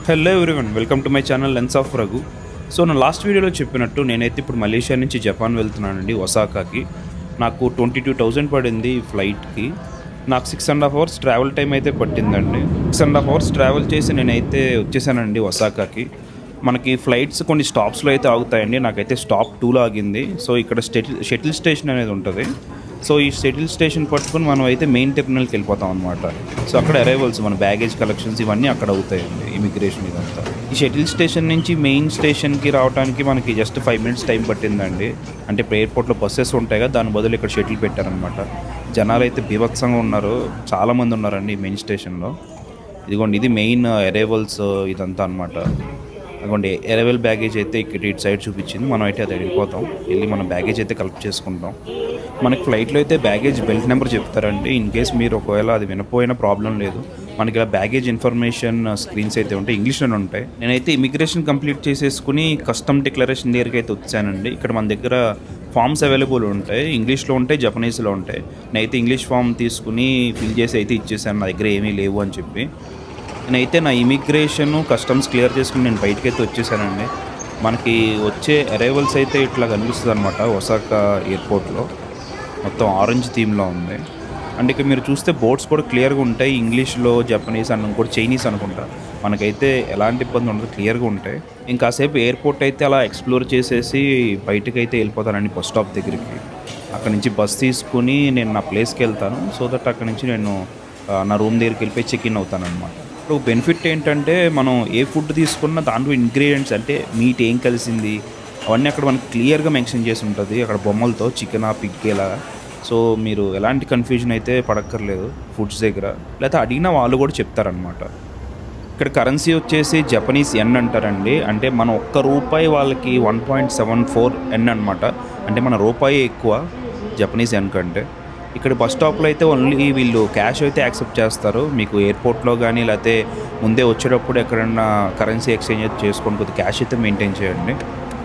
Hello everyone, welcome to my channel lens of Raghu. So నా last వీడియోలో చెప్పినట్టు నేనైతే ఇప్పుడు మలేషియా నుంచి జపాన్ వెళ్తున్నానండి, ఒసాకాకి. నాకు 22,000 పడింది ఈ ఫ్లైట్కి. నాకు 6.5 అవర్స్ ట్రావెల్ టైం అయితే పట్టిందండి. 6.5 అవర్స్ ట్రావెల్ చేసి నేనైతే వచ్చేసానండి ఒసాకాకి. మనకి ఫ్లైట్స్ కొన్ని స్టాప్స్లో అయితే ఆగుతాయండి. నాకైతే స్టాప్ 2లో ఆగింది. సో ఇక్కడ షటిల్ స్టేషన్ అనేది ఉంటుంది. సో ఈ షటిల్ స్టేషన్ పట్టుకుని మనం అయితే మెయిన్ టెర్మినల్కి వెళ్ళిపోతాం అనమాట. సో అక్కడ అరైవల్స్, మన బ్యాగేజ్ కలెక్షన్స్ ఇవన్నీ అక్కడ అవుతాయండి, ఇమిగ్రేషన్ ఇదంతా. ఈ షటిల్ స్టేషన్ నుంచి మెయిన్ స్టేషన్కి రావడానికి మనకి జస్ట్ 5 మినిట్స్ టైం పట్టిందండి. అంటే ఇప్పుడు ఎయిర్పోర్ట్లో బస్సెస్ ఉంటాయి కదా, దాని బదులు ఇక్కడ షటిల్ పెట్టారనమాట. జనాలు అయితే బీభత్సంగా ఉన్నారు, చాలామంది ఉన్నారండి మెయిన్ స్టేషన్లో. ఇదిగోండి, ఇది మెయిన్ అరైవల్స్ ఇదంతా అనమాట. అదిగోండి, అరైవల్ బ్యాగేజ్ అయితే ఇక్కడ ఇటు సైడ్ చూపించింది. మనం అయితే అది వెళ్ళిపోతాం, వెళ్ళి మన బ్యాగేజ్ అయితే కలెక్ట్ చేసుకుంటాం. మనకి ఫ్లైట్లో అయితే బ్యాగేజ్ బెల్ట్ నెంబర్ చెప్తారండి. ఇన్ కేస్ మీరు ఒకవేళ అది వినపోయినా ప్రాబ్లం లేదు. మనకి ఇలా బ్యాగేజ్ ఇన్ఫర్మేషన్ స్క్రీన్స్ అయితే ఉంటాయి, ఇంగ్లీష్లోనే ఉంటాయి. నేనైతే ఇమిగ్రేషన్ కంప్లీట్ చేసేసుకుని కస్టమ్ డిక్లరేషన్ దగ్గరికి అయితే వచ్చానండి. ఇక్కడ మన దగ్గర ఫామ్స్ అవైలబుల్ ఉంటాయి, ఇంగ్లీష్లో ఉంటాయి, జపనీస్లో ఉంటాయి. నేనైతే ఇంగ్లీష్ ఫామ్ తీసుకుని ఫిల్ చేసి అయితే ఇచ్చేసాను, నా దగ్గర ఏమీ లేవు అని చెప్పి. నేనైతే నా ఇమిగ్రేషన్ కస్టమ్స్ క్లియర్ చేసుకుని నేను బయటకైతే వచ్చేసానండి. మనకి వచ్చే అరైవల్స్ అయితే ఇట్లా కనిపిస్తుంది అనమాట. ఒసాకా ఎయిర్పోర్ట్లో మొత్తం ఆరెంజ్ థీమ్లో ఉంది. అండ్ ఇక్కడ మీరు చూస్తే బోర్డ్స్ కూడా క్లియర్గా ఉంటాయి, ఇంగ్లీష్లో, జపనీస్ అండ్ ఇంకోటి చైనీస్ అనుకుంటా. మనకైతే ఎలాంటి ఇబ్బంది ఉండదు, క్లియర్గా ఉంటాయి. ఇంకాసేపు ఎయిర్పోర్ట్ అయితే అలా ఎక్స్ప్లోర్ చేసేసి బయటకు అయితే వెళ్ళిపోతానండి బస్ స్టాప్ దగ్గరికి. అక్కడ నుంచి బస్ తీసుకుని నేను నా ప్లేస్కి వెళ్తాను. సో దట్ అక్కడ నుంచి నేను నా రూమ్ దగ్గరికి వెళ్ళిపోయి చెక్ ఇన్ అవుతాను అనమాట. ఇప్పుడు బెనిఫిట్ ఏంటంటే, మనం ఏ ఫుడ్ తీసుకున్నా దాంట్లో ఇంగ్రీడియంట్స్ అంటే మీట్ ఏం కలిసింది అవన్నీ అక్కడ మనకి క్లియర్గా మెన్షన్ చేసి ఉంటుంది, అక్కడ బొమ్మలతో చికెనా పిగ్గేలా. సో మీరు ఎలాంటి కన్ఫ్యూజన్ అయితే పడక్కర్లేదు ఫుడ్స్ దగ్గర, లేకపోతే అడిగిన వాళ్ళు కూడా చెప్తారనమాట. ఇక్కడ కరెన్సీ వచ్చేసి జపనీస్ ఎన్ అంటారండి. అంటే మన ₹1 వాళ్ళకి 1.74 ఎన్ అనమాట. అంటే మన రూపాయి ఎక్కువ జపనీస్ ఎన్ కంటే. ఇక్కడ బస్ స్టాప్లో అయితే ఓన్లీ వీళ్ళు క్యాష్ అయితే యాక్సెప్ట్ చేస్తారు. మీకు ఎయిర్పోర్ట్లో కానీ లేకపోతే ముందే వచ్చేటప్పుడు ఎక్కడన్నా కరెన్సీ ఎక్స్చేంజ్ అయితే చేసుకొని కొద్దిగా క్యాష్ అయితే మెయింటైన్ చేయండి.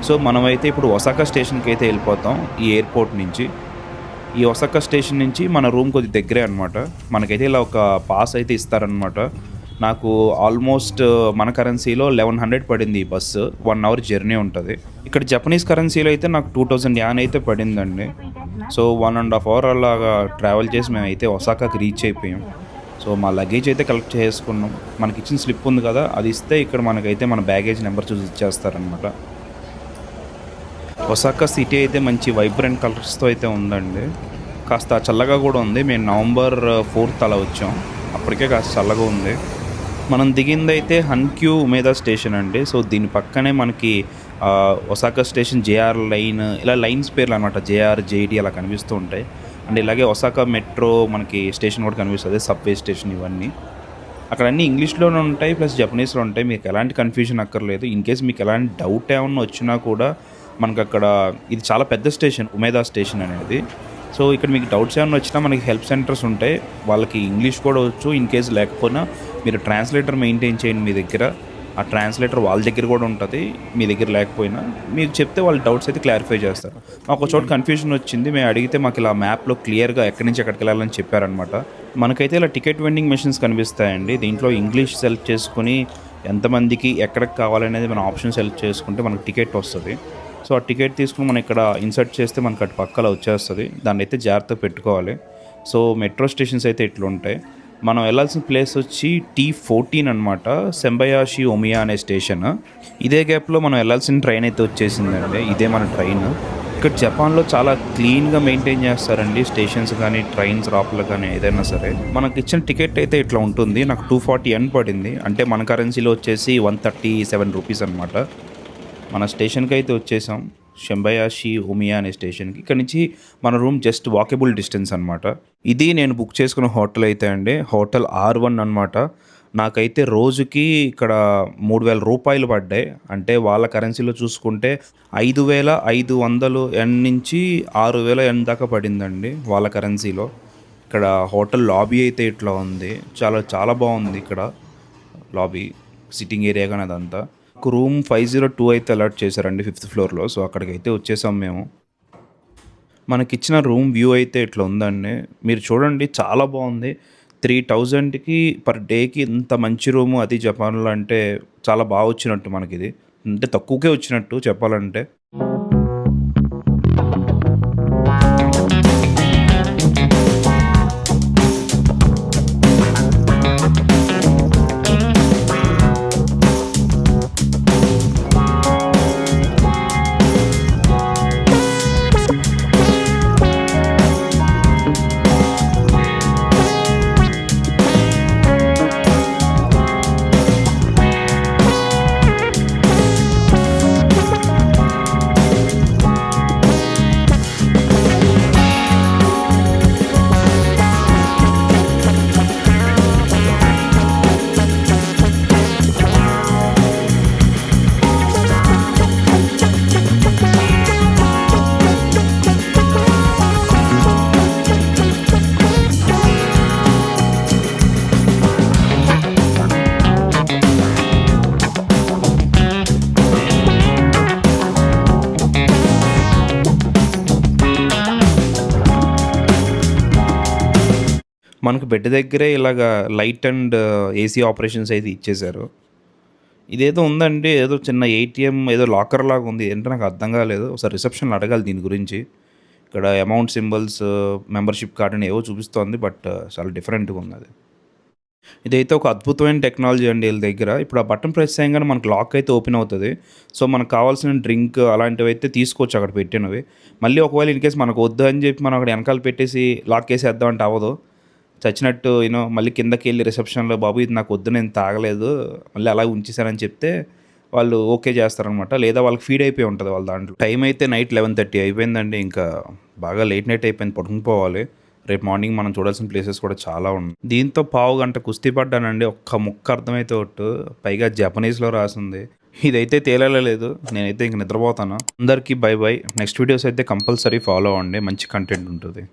సో మనమైతే ఇప్పుడు ఒసాకా స్టేషన్కి అయితే వెళ్ళిపోతాం ఈ ఎయిర్పోర్ట్ నుంచి. ఈ ఒసాకా స్టేషన్ నుంచి మన రూమ్ కొద్ది దగ్గరే అనమాట. మనకైతే ఇలా ఒక పాస్ అయితే ఇస్తారనమాట. నాకు ఆల్మోస్ట్ మన కరెన్సీలో 1100 పడింది ఈ బస్సు. 1 అవర్ జర్నీ ఉంటుంది. ఇక్కడ జపనీస్ కరెన్సీలో అయితే నాకు 2000 యాన్ అయితే పడిందండి. సో 1.5 అవర్ అలాగా ట్రావెల్ చేసి మేమైతే ఒసాకాకి రీచ్ అయిపోయాం. సో మా లగేజ్ అయితే కలెక్ట్ చేసుకున్నాం. మనకి ఇచ్చిన స్లిప్ ఉంది కదా, అది ఇస్తే ఇక్కడ మనకైతే మన బ్యాగేజ్ నెంబర్ చూసి ఇచ్చేస్తారనమాట. ఒసాకా సిటీ అయితే మంచి వైబ్రెంట్ కలర్స్తో అయితే ఉందండి. కాస్త చల్లగా కూడా ఉంది. మేము November 4th అలా వచ్చాం, అప్పటికే కాస్త చల్లగా ఉంది. మనం దిగిందైతే హన్క్యూ ఉమేదా స్టేషన్ అండి. సో దీని పక్కనే మనకి ఒసాకా స్టేషన్, జేఆర్ లైన్, ఇలా లైన్స్ పేర్లు అనమాట. జేఆర్, జేడి అలా కనిపిస్తూ ఉంటాయి. అండ్ ఇలాగే ఒసాకా మెట్రో మనకి స్టేషన్ కూడా కనిపిస్తుంది, సబ్వే స్టేషన్. ఇవన్నీ అక్కడ అన్నీ ఇంగ్లీష్లోనే ఉంటాయి, ప్లస్ జపనీస్లో ఉంటాయి. మీకు ఎలాంటి కన్ఫ్యూజన్ అక్కర్లేదు. ఇన్ కేస్ మీకు ఎలాంటి డౌట్ ఏమన్నా వచ్చినా కూడా మనకు అక్కడ, ఇది చాలా పెద్ద స్టేషన్ ఉమేదా స్టేషన్ అనేది. సో ఇక్కడ మీకు డౌట్స్ ఏమైనా వచ్చినా మనకి హెల్ప్ సెంటర్స్ ఉంటాయి, వాళ్ళకి ఇంగ్లీష్ కూడా వచ్చు. ఇన్ కేసు లేకపోయినా మీరు ట్రాన్స్లేటర్ మెయింటైన్ చేయండి మీ దగ్గర. ఆ ట్రాన్స్లేటర్ వాళ్ళ దగ్గర కూడా ఉంటుంది, మీ దగ్గర లేకపోయినా మీకు చెప్తే వాళ్ళ డౌట్స్ అయితే క్లారిఫై చేస్తారు. మాకు ఒక చోట కన్ఫ్యూజన్ వచ్చింది, మేము అడిగితే మాకు ఇలా మ్యాప్లో క్లియర్గా ఎక్కడి నుంచి ఎక్కడికి వెళ్ళాలని చెప్పారనమాట. మనకైతే ఇలా టికెట్ వెండింగ్ మెషిన్స్ కనిపిస్తాయండి. దీంట్లో ఇంగ్లీష్ సెలెక్ట్ చేసుకుని ఎంతమందికి ఎక్కడికి కావాలనేది మన ఆప్షన్ సెలెక్ట్ చేసుకుంటే మనకు టికెట్ వస్తుంది. సో ఆ టికెట్ తీసుకుని మనం ఇక్కడ ఇన్సర్ట్ చేస్తే మనకు అటు పక్కల వచ్చేస్తుంది. దాన్ని అయితే జాగ్రత్తగా పెట్టుకోవాలి. సో మెట్రో స్టేషన్స్ అయితే ఇట్లా ఉంటాయి. మనం వెళ్ళాల్సిన ప్లేస్ వచ్చి T14 అనమాట, సెంబయాషి ఒమియా అనే స్టేషన్. ఇదే గ్యాప్లో మనం వెళ్ళాల్సిన ట్రైన్ అయితే వచ్చేసిందండి. ఇదే మన ట్రైన్. ఇక్కడ జపాన్లో చాలా క్లీన్గా మెయింటైన్ చేస్తారండి స్టేషన్స్ కానీ, ట్రైన్స్ రాపులు కానీ, ఏదైనా సరే. మనకి ఇచ్చిన టికెట్ అయితే ఇట్లా ఉంటుంది. నాకు 240 yen పడింది. అంటే మన కరెన్సీలో వచ్చేసి 137 రూపీస్ అనమాట. మన స్టేషన్కి అయితే వచ్చేసాం, షెంబయాషి ఒమియా అనే స్టేషన్కి. ఇక్కడ నుంచి మన రూమ్ జస్ట్ వాకబుల్ డిస్టెన్స్ అనమాట. ఇది నేను బుక్ చేసుకున్న హోటల్ అయితే అండి, హోటల్ R1 అనమాట. నాకైతే రోజుకి ఇక్కడ 3,000 రూపాయలు పడ్డాయి. అంటే వాళ్ళ కరెన్సీలో చూసుకుంటే 5,500 yen నుంచి 6,000 yen దాకా పడిందండి వాళ్ళ కరెన్సీలో. ఇక్కడ హోటల్ లాబీ అయితే ఇట్లా ఉంది, చాలా చాలా బాగుంది ఇక్కడ లాబీ, సిట్టింగ్ ఏరియా కానీ అదంతా. రూమ్ 502 అయితే అలాట్ చేశారండి 5th ఫ్లోర్లో. సో అక్కడికైతే వచ్చేసాం మేము. మనకిచ్చిన రూమ్ వ్యూ అయితే ఇట్లా ఉందండి, మీరు చూడండి, చాలా బాగుంది. 3000కి పర్ డేకి ఇంత మంచి రూము అది జపాన్‌లో అంటే చాలా బా వచ్చినట్టు మనకిది. అంటే తక్కువకే వచ్చినట్టు చెప్పాలంటే. మనకు బెడ్ దగ్గరే ఇలాగా లైట్ అండ్ ఏసీ ఆపరేషన్స్ అయితే ఇచ్చేశారు. ఇదేదో ఉందండి. ఏదో చిన్న ఏటీఎం ఏదో లాకర్ లాగా ఉంది. ఏంటో నాకు అర్థం కాలేదు. ఒకసారి రిసెప్షన్‌లో అడగాలి దీని గురించి. ఇక్కడ అమౌంట్ సింబల్స్, మెంబర్‌షిప్ కార్డ్ అని ఏవో చూపిస్తోంది. బట్ చాలా డిఫరెంట్‌గా ఉన్నది. ఇదైతే ఒక అద్భుతమైన టెక్నాలజీ అండి ఈళ్ళ దగ్గర. ఇప్పుడు ఆ బటన్ ప్రెస్ చేయంగానే మనకు లాక్ అయితే ఓపెన్ అవుతది. సో, మనకు కావాల్సిన డ్రింక్ అలాంటివైతే తీసుకోవచ్చు అక్కడ పెట్టినవి. మళ్ళీ ఒకవేళ ఇన్‌కేస్ మనకు వద్దు అని చెప్పి మనం అక్కడ ఎనకాల పెట్టేసి లాక్కేసేద్దాం అంటే అవ్వదు. చచ్చినట్టు మళ్ళీ కిందకెళ్ళి రిసెప్షన్‌లో బాబు ఇది నాకు వద్దు నేను తాగలేదు. మళ్ళీ అలాగే ఉంచేసానని చెప్తే వాళ్ళు ఓకే చేస్తారనమాట. లేదా వాళ్ళకి ఫీడ్ అయిపోయి ఉంటది వాళ్ళ దాంట్లో. టైం అయితే నైట్ 11:30 అయిపోయిందండి. ఇంకా బాగా లేట్ నైట్ అయిపోయింది. పడుకుని పోవాలి. రేపు మార్నింగ్ మనం చూడాల్సిన ప్లేసెస్ కూడా చాలా ఉన్నాయి. దీంతో పావుగంట కుస్తీ పడ్డానండి. ఒక్క ముక్క అర్థమైతే ఒట్టు. పైగా జపనీస్‌లో రాసుంది. ఇదైతే తేలలేదు. నేనైతే ఇంక నిద్రపోతాను. అందరికీ బై బై. నెక్స్ట్ వీడియోస్ అయితే కంపల్సరీ ఫాలో అవ్వండి. మంచి కంటెంట్ ఉంటది.